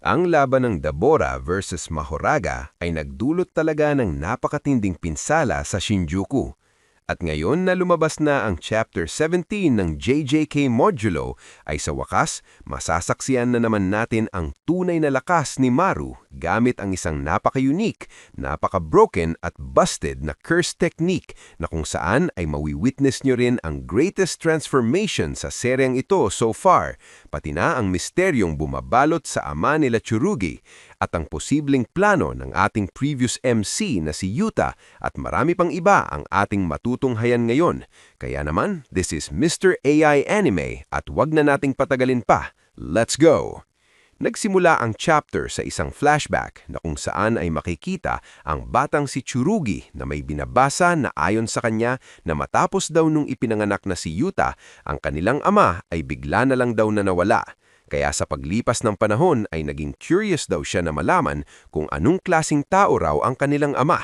Ang laban ng Dabora versus Mahoraga ay nagdulot talaga ng napakatinding pinsala sa Shinjuku. At ngayon na lumabas na ang Chapter 17 ng JJK Modulo ay sa wakas, masasaksiyan na naman natin ang tunay na lakas ni Maru gamit ang isang napaka-unique, napaka-broken at busted na curse technique na kung saan ay mawi-witness nyo rin ang greatest transformation sa seryeng ito so far, pati na ang misteryong bumabalot sa ama nila Tsurugi at ang posibleng plano ng ating previous MC na si Yuta at marami pang iba ang ating matutunghayan ngayon. Kaya naman, this is Mr. AI Anime at wag na nating patagalin pa. Let's go! Nagsimula ang chapter sa isang flashback na kung saan ay makikita ang batang si Tsurugi na may binabasa na ayon sa kanya na matapos daw nung ipinanganak na si Yuta, ang kanilang ama ay bigla na lang daw na nawala. Kaya sa paglipas ng panahon ay naging curious daw siya na malaman kung anong klasing tao raw ang kanilang ama.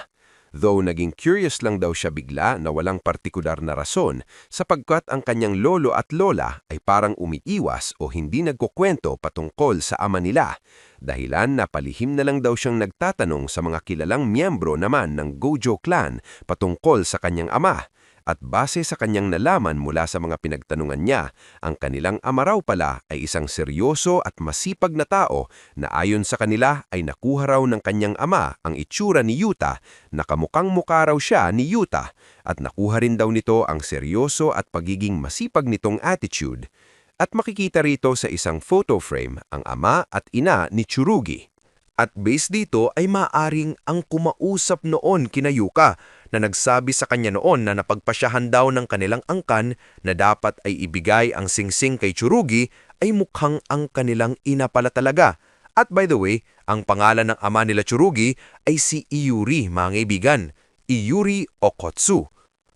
Though naging curious lang daw siya bigla na walang partikular na rason sapagkat ang kanyang lolo at lola ay parang umiiwas o hindi nagkukwento patungkol sa ama nila. Dahilan na palihim na lang daw siyang nagtatanong sa mga kilalang miyembro naman ng Gojo clan patungkol sa kanyang ama. At base sa kanyang nalaman mula sa mga pinagtanungan niya, ang kanilang ama raw pala ay isang seryoso at masipag na tao na ayon sa kanila ay nakuha raw ng kanyang ama ang itsura ni Yuta na kamukhang-mukha raw siya ni Yuta at nakuha rin daw nito ang seryoso at pagiging masipag nitong attitude. At makikita rito sa isang photo frame ang ama at ina ni Tsurugi. At base dito ay maaring ang kumausap noon kina Yuka na nagsabi sa kanya noon na napagpasyahan daw ng kanilang angkan na dapat ay ibigay ang singsing kay Tsurugi ay mukhang ang kanilang ina pala talaga. At by the way, ang pangalan ng ama nila Tsurugi ay si Iyuri, mga kaibigan, Iyuri Okotsu.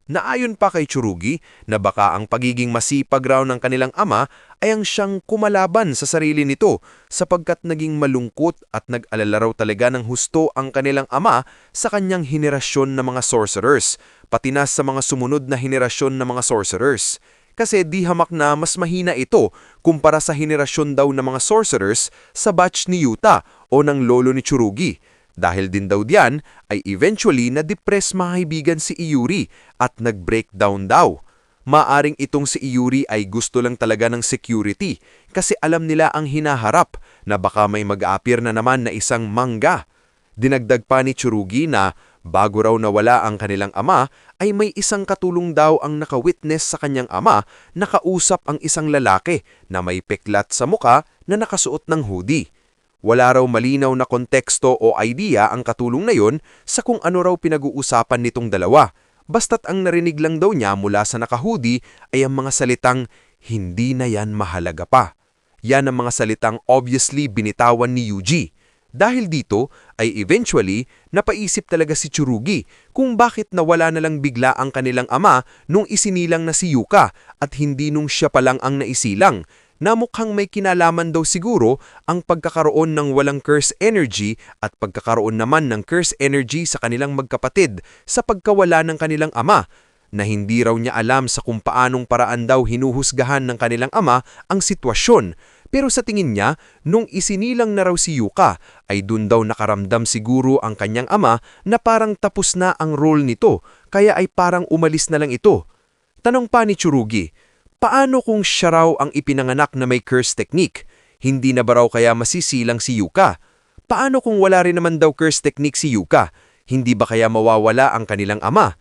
Naayon pa kay Tsurugi na baka ang pagiging masipag raw ng kanilang ama ay ang siyang kumalaban sa sarili nito sapagkat naging malungkot at nag-alala raw talaga ng husto ang kanilang ama sa kanyang henerasyon ng mga sorcerers, pati na sa mga sumunod na henerasyon ng mga sorcerers. Kasi di hamak na mas mahina ito kumpara sa henerasyon daw ng mga sorcerers sa batch ni Yuta o ng lolo ni Tsurugi. Dahil din daw diyan ay eventually na-depress mga kaibigan si Iyuri at nag-breakdown daw. Maaring itong si Iyuri ay gusto lang talaga ng security kasi alam nila ang hinaharap na baka may mag-appear na naman na isang mangga. Dinagdag pa ni Tsurugi na bago raw nawala ang kanilang ama ay may isang katulong daw ang nakawitness sa kanyang ama na kausap ang isang lalaki na may peklat sa muka na nakasuot ng hoodie. Wala raw malinaw na konteksto o idea ang katulong na yon sa kung ano raw pinag-uusapan nitong dalawa. Basta't ang narinig lang daw niya mula sa nakahudi ay ang mga salitang, "Hindi na yan mahalaga pa." Yan ang mga salitang obviously binitawan ni Yuji. Dahil dito ay eventually napaisip talaga si Tsurugi kung bakit nawala na lang bigla ang kanilang ama nung isinilang na si Yuka at hindi nung siya pa lang ang naisilang. Na mukhang may kinalaman daw siguro ang pagkakaroon ng walang curse energy at pagkakaroon naman ng curse energy sa kanilang magkapatid sa pagkawala ng kanilang ama, na hindi raw niya alam sa kung paanong paraan daw hinuhusgahan ng kanilang ama ang sitwasyon. Pero sa tingin niya, nung isinilang na raw si Yuka, ay dun daw nakaramdam siguro ang kanyang ama na parang tapos na ang role nito, kaya ay parang umalis na lang ito. Tanong pa ni Tsurugi, paano kung siya raw ang ipinanganak na may curse technique? Hindi na ba raw kaya masisilang si Yuka? Paano kung wala rin naman daw curse technique si Yuka? Hindi ba kaya mawawala ang kanilang ama?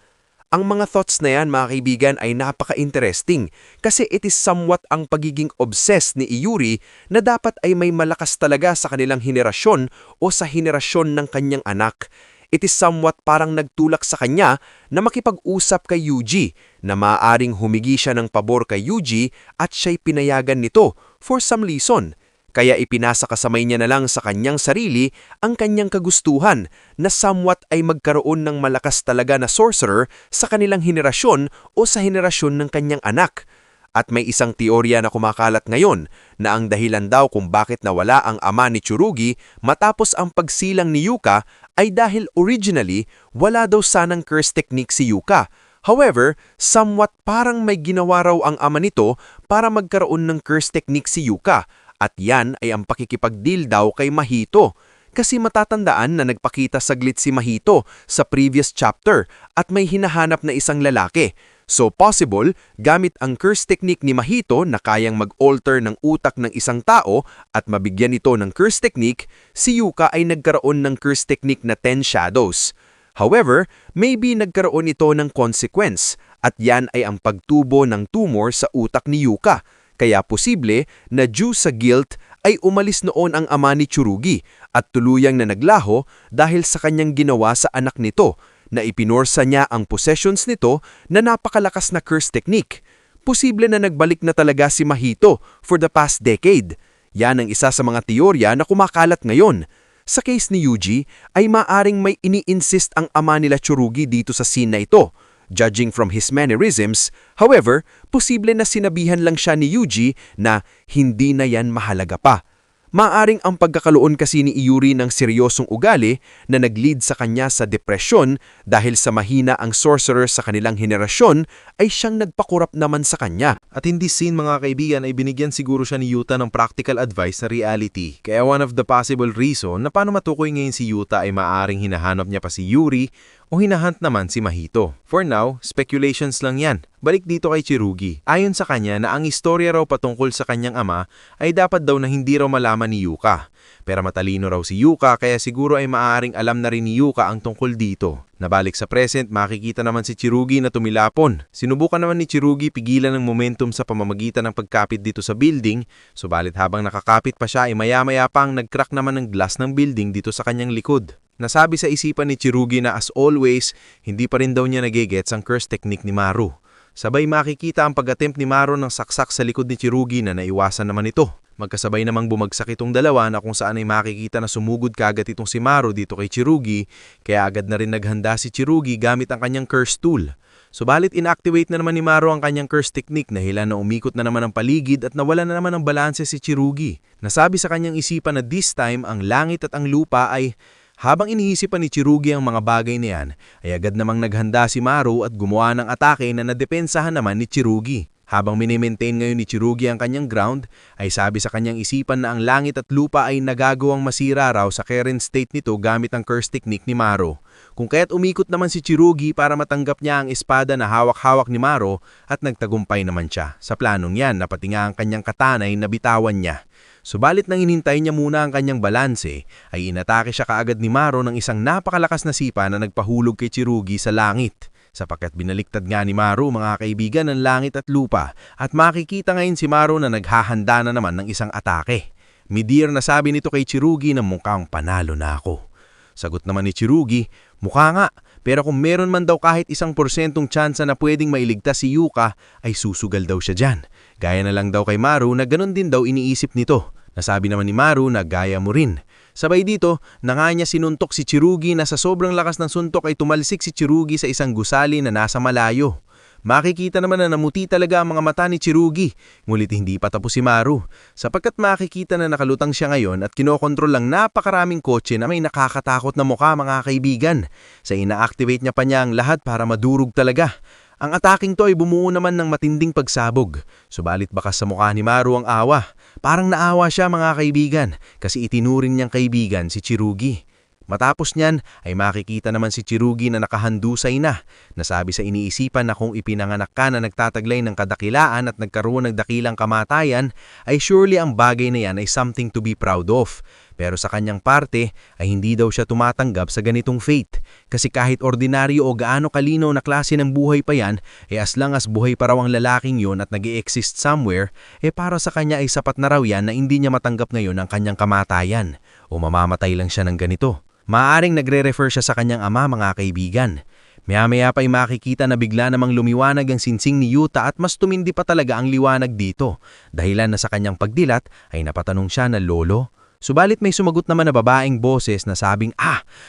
Ang mga thoughts na yan, mga kaibigan, ay napaka-interesting kasi it is somewhat ang pagiging obsessed ni Iyuri na dapat ay may malakas talaga sa kanilang henerasyon o sa henerasyon ng kanyang anak. It is somewhat parang nagtulak sa kanya na makipag-usap kay Yuji na maaaring humigi siya ng pabor kay Yuji at siya'y pinayagan nito for some reason. Kaya ipinasa kasamay niya na lang sa kanyang sarili ang kanyang kagustuhan na somewhat ay magkaroon ng malakas talaga na sorcerer sa kanilang henerasyon o sa henerasyon ng kanyang anak. At may isang teorya na kumakalat ngayon na ang dahilan daw kung bakit nawala ang ama ni Tsurugi matapos ang pagsilang ni Yuka ay dahil originally wala daw sanang curse technique si Yuka. However, somewhat parang may ginawa raw ang ama nito para magkaroon ng curse technique si Yuka. At yan ay ang pakikipag-deal daw kay Mahito. Kasi matatandaan na nagpakita saglit si Mahito sa previous chapter at may hinahanap na isang lalaki. So possible, gamit ang curse technique ni Mahito na kayang mag-alter ng utak ng isang tao at mabigyan ito ng curse technique, si Yuka ay nagkaroon ng curse technique na 10 Shadows. However, maybe nagkaroon ito ng consequence at yan ay ang pagtubo ng tumor sa utak ni Yuka. Kaya posible na due sa guilt ay umalis noon ang ama ni Tsurugi at tuluyang na naglaho dahil sa kanyang ginawa sa anak nito na ipinorsa niya ang possessions nito na napakalakas na curse technique. Posible na nagbalik na talaga si Mahito for the past decade. Yan ang isa sa mga teorya na kumakalat ngayon. Sa case ni Yuji ay maaring may ini-insist ang ama nila Tsurugi dito sa scene na ito. Judging from his mannerisms, however, posible na sinabihan lang siya ni Yuji na hindi na yan mahalaga pa. Maaring ang pagkakaloon kasi ni Iuri ng seryosong ugali na nag-lead sa kanya sa depresyon dahil sa mahina ang sorcerer sa kanilang henerasyon ay siyang nagpakurap naman sa kanya. At in this scene mga kaibigan ay binigyan siguro siya ni Yuta ng practical advice na reality. Kaya one of the possible reason na paano matukoy ngayon si Yuta ay maaring hinahanap niya pa si Yuri o hinahunt naman si Mahito. For now, speculations lang yan. Balik dito kay Tsurugi. Ayon sa kanya na ang istorya raw patungkol sa kanyang ama ay dapat daw na hindi raw malaman ni Yuka. Pero matalino raw si Yuka kaya siguro ay maaaring alam na rin ni Yuka ang tungkol dito. Nabalik sa present, makikita naman si Tsurugi na tumilapon. Sinubukan naman ni Tsurugi pigilan ng momentum sa pamamagitan ng pagkapit dito sa building, subalit habang nakakapit pa siya ay maya-maya pang nag-crack naman ng glass ng building dito sa kanyang likod. Nasabi sa isipan ni Tsurugi na as always, hindi pa rin daw niya nagigets ang curse technique ni Maru. Sabay makikita ang pag-attempt ni Maru ng saksak sa likod ni Tsurugi na naiwasan naman ito. Magkasabay namang bumagsak itong dalawa na kung saan ay makikita na sumugod kaagad itong si Maru dito kay Tsurugi, kaya agad na rin naghanda si Tsurugi gamit ang kanyang curse tool. Subalit inactivate na naman ni Maru ang kanyang curse technique dahil na umikot na naman ang paligid at nawala na naman ang balanse si Tsurugi. Nasabi sa kanyang isipan na this time ang langit at ang lupa ay... Habang iniisipan ni Tsurugi ang mga bagay na yan, ay agad namang naghanda si Maru at gumawa ng atake na nadepensahan naman ni Tsurugi. Habang minimaintain ngayon ni Tsurugi ang kanyang ground, ay sabi sa kanyang isipan na ang langit at lupa ay nagagawang masira raw sa current state nito gamit ang curse technique ni Maru. Kung kaya't umikot naman si Tsurugi para matanggap niya ang espada na hawak-hawak ni Maru at nagtagumpay naman siya. Sa planong yan, napati nga ang kanyang katana ay nabitawan niya. Subalit nang inintay niya muna ang kanyang balanse, ay inatake siya kaagad ni Maru ng isang napakalakas na sipa na nagpahulog kay Tsurugi sa langit. Sapagkat binaliktad nga ni Maru mga kaibigan ng langit at lupa at makikita ngayon si Maru na naghahanda na naman ng isang atake. Midir na sabi nito kay Tsurugi na mukhang panalo na ako. Sagot naman ni Tsurugi, mukha nga, pero kung meron man daw kahit 1% tsansa na pwedeng mailigtas si Yuka, ay susugal daw siya dyan. Gaya na lang daw kay Maru na ganun din daw iniisip nito. Nasabi naman ni Maru na gaya mo rin. Sabay dito, na nga niya sinuntok si Tsurugi na sa sobrang lakas ng suntok ay tumalsik si Tsurugi sa isang gusali na nasa malayo. Makikita naman na namuti talaga ang mga mata ni Tsurugi, ngulit hindi pa tapos si Maru, sapagkat makikita na nakalutang siya ngayon at kinokontrol lang napakaraming kotse na may nakakatakot na mukha mga kaibigan. Sa ina-activate niya pa niya ang lahat para madurog talaga. Ang ataking to ay bumuo naman ng matinding pagsabog. Subalit bakas sa mukha ni Maru ang awa. Parang naawa siya mga kaibigan kasi itinuring niyang kaibigan si Tsurugi. Matapos niyan ay makikita naman si Tsurugi na nakahandusay na. Nasabi sa iniisipan na kung ipinanganak ka na nagtataglay ng kadakilaan at nagkaroon ng dakilang kamatayan, ay surely ang bagay na yan ay something to be proud of. Pero sa kanyang parte ay hindi daw siya tumatanggap sa ganitong fate. Kasi kahit ordinaryo o gaano kalinaw na klase ng buhay pa yan, as long as buhay pa raw ang lalaking yon at nag-i-exist somewhere, para sa kanya ay sapat na raw yan na hindi niya matanggap ngayon ang kanyang kamatayan. O mamamatay lang siya ng ganito. Maaring nagre-refer siya sa kanyang ama mga kaibigan. Maya-maya pa ay makikita na bigla namang lumiwanag ang sinsing ni Yuta at mas tumindi pa talaga ang liwanag dito. Dahilan na sa kanyang pagdilat ay napatanong siya na lolo. Subalit may sumagot naman na babaeng boses na sabing,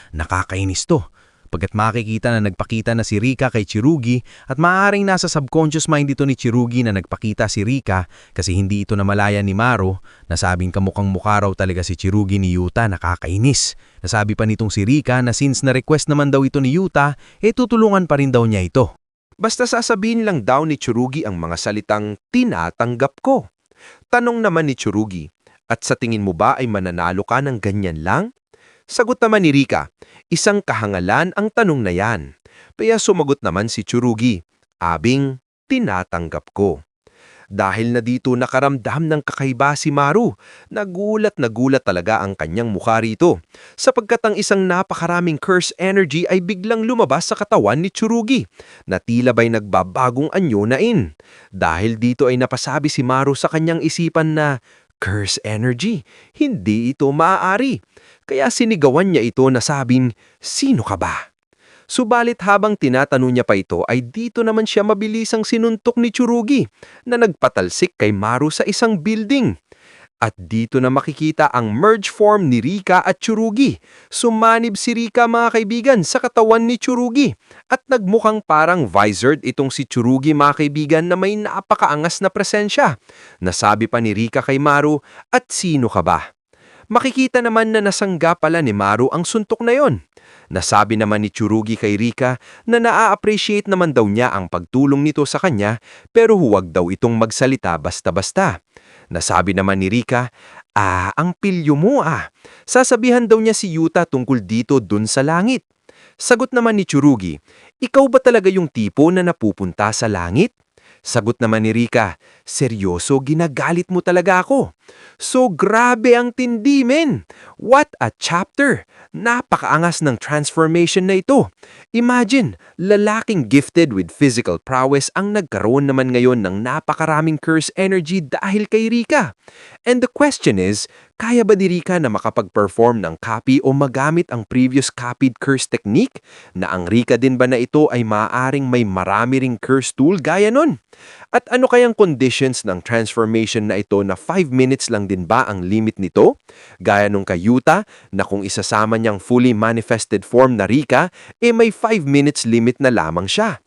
nakakainis to. Pagkat makikita na nagpakita na si Rika kay Tsurugi at maaaring nasa subconscious mind dito ni Tsurugi na nagpakita si Rika kasi hindi ito namalaya ni Maru, nasabing kamukhang mukha raw talaga si Tsurugi ni Yuta, nakakainis. Nasabi pa nitong si Rika na since na-request naman daw ito ni Yuta, tutulungan pa rin daw niya ito. Basta sasabihin lang daw ni Tsurugi ang mga salitang tinatanggap ko. Tanong naman ni Tsurugi, At sa tingin mo ba ay mananalo ka ng ganyan lang? Sagot naman ni Rika, isang kahangalan ang tanong na yan. Kaya sumagot naman si Tsurugi, abing, tinatanggap ko. Dahil na dito nakaramdam ng kakaiba si Maru, nagulat talaga ang kanyang mukha rito, sapagkat ang isang napakaraming curse energy ay biglang lumabas sa katawan ni Tsurugi, na tila ba'y nagbabagong anyo na in. Dahil dito ay napasabi si Maru sa kanyang isipan na, curse energy, hindi ito maaari. Kaya sinigawan niya ito na sabing, sino ka ba? Subalit habang tinatanong niya pa ito ay dito naman siya mabilisang sinuntok ni Tsurugi na nagpatalsik kay Maru sa isang building. At dito na makikita ang merge form ni Rika at Tsurugi. Sumanib si Rika mga kaibigan sa katawan ni Tsurugi at nagmukhang parang visored itong si Tsurugi mga kaibigan na may napakaangas na presensya. Nasabi pa ni Rika kay Maru, at sino ka ba? Makikita naman na nasangga pala ni Maru ang suntok na yon. Nasabi naman ni Tsurugi kay Rika na naa-appreciate naman daw niya ang pagtulong nito sa kanya pero huwag daw itong magsalita basta-basta. Nasabi naman ni Rika, ang pilyo mo . Sasabihan daw niya si Yuta tungkol dito dun sa langit. Sagot naman ni Tsurugi, ikaw ba talaga yung tipo na napupunta sa langit? Sagot naman ni Rika, seryoso ginagalit mo talaga ako. So grabe ang tindi men! What a chapter! Napakaangas ng transformation na ito. Imagine, lalaking gifted with physical prowess ang nagkaroon naman ngayon ng napakaraming curse energy dahil kay Rika. And the question is, kaya ba ni Rika na makapag-perform ng copy o magamit ang previous copied curse technique? Na ang Rika din ba na ito ay maaaring may marami ring curse tool gaya nun? At ano kayang conditions ng transformation na ito na 5 minutes lang din ba ang limit nito? Gaya nung kay Yuta na kung isasama niyang fully manifested form na Rika, may 5 minutes limit na lamang siya.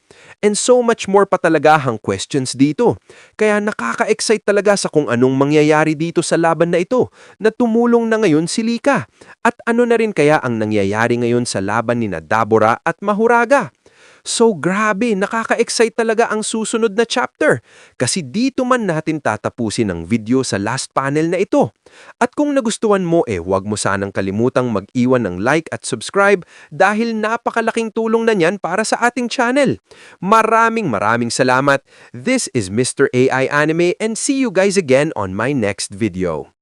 And so much more pa talaga ang questions dito. Kaya nakaka-excite talaga sa kung anong mangyayari dito sa laban na ito na tumulong na ngayon si Rika. At ano na rin kaya ang nangyayari ngayon sa laban ni Dabura at Mahuraga. So grabe, nakaka-excite talaga ang susunod na chapter kasi dito man natin tatapusin ang video sa last panel na ito. At kung nagustuhan mo huwag mo sanang kalimutang mag-iwan ng like at subscribe dahil napakalaking tulong na niyan para sa ating channel. Maraming salamat. This is Mr. AI Anime and see you guys again on my next video.